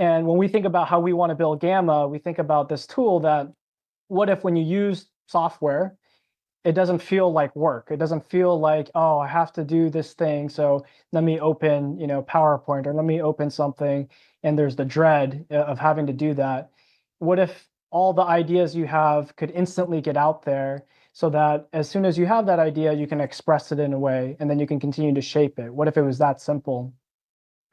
And when we think about how we want to build Gamma, we think about this tool that, what if when you use software, it doesn't feel like work. It doesn't feel like, oh, I have to do this thing. So let me open, PowerPoint, or let me open something. And there's the dread of having to do that. What if all the ideas you have could instantly get out there so that as soon as you have that idea, you can express it in a way and then you can continue to shape it? What if it was that simple?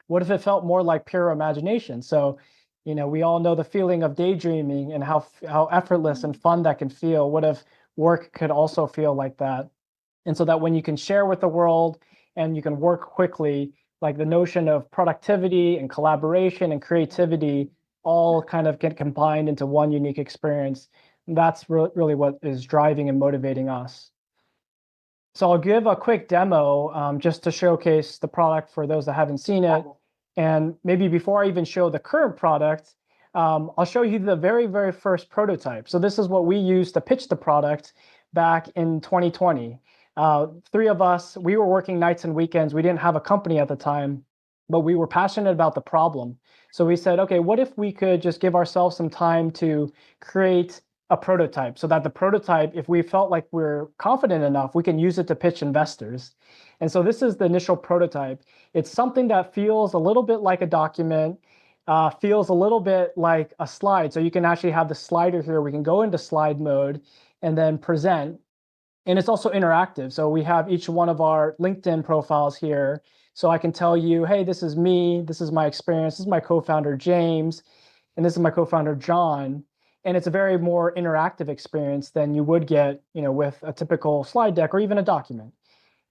What if it felt more like pure imagination? So, we all know the feeling of daydreaming and how effortless and fun that can feel. What if work could also feel like that? And so that when you can share with the world and you can work quickly, like the notion of productivity and collaboration and creativity all kind of get combined into one unique experience. That's really what is driving and motivating us. So I'll give a quick demo just to showcase the product for those that haven't seen it. And maybe before I even show the current product, I'll show you the very, very first prototype. So this is what we used to pitch the product back in 2020. Three of us, we were working nights and weekends. We didn't have a company at the time, but we were passionate about the problem. So we said, okay, what if we could just give ourselves some time to create a prototype, so that the prototype, if we felt like we're confident enough, we can use it to pitch investors. And so this is the initial prototype. It's something that feels a little bit like a document, feels a little bit like a slide. So you can actually have the slider here. We can go into slide mode and then present. And it's also interactive. So we have each one of our LinkedIn profiles here. So I can tell you, hey, this is me. This is my experience. This is my co-founder, James. And this is my co-founder, John. And it's a very more interactive experience than you would get, with a typical slide deck or even a document.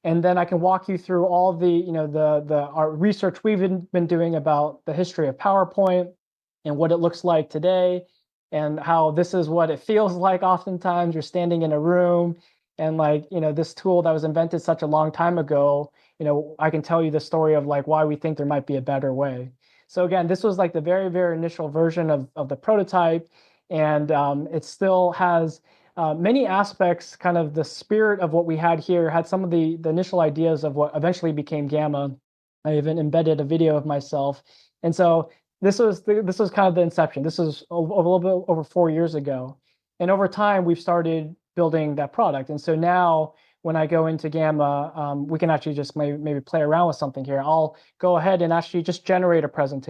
And then I can walk you through all the, our research we've been doing about the history of PowerPoint and what it looks like today, and how this is what it feels like. Oftentimes you're standing in a room and this tool that was invented such a long time ago, I can tell you the story of why we think there might be a better way. So again, this was the very, very initial version of the prototype. And it still has many aspects, kind of the spirit of what we had here, had some of the initial ideas of what eventually became Gamma. I even embedded a video of myself. And so this was kind of the inception. This is a little bit over 4 years ago. And over time, we've started building that product. And so now when I go into Gamma, we can actually just maybe play around with something here. I'll go ahead and actually just generate a presentation.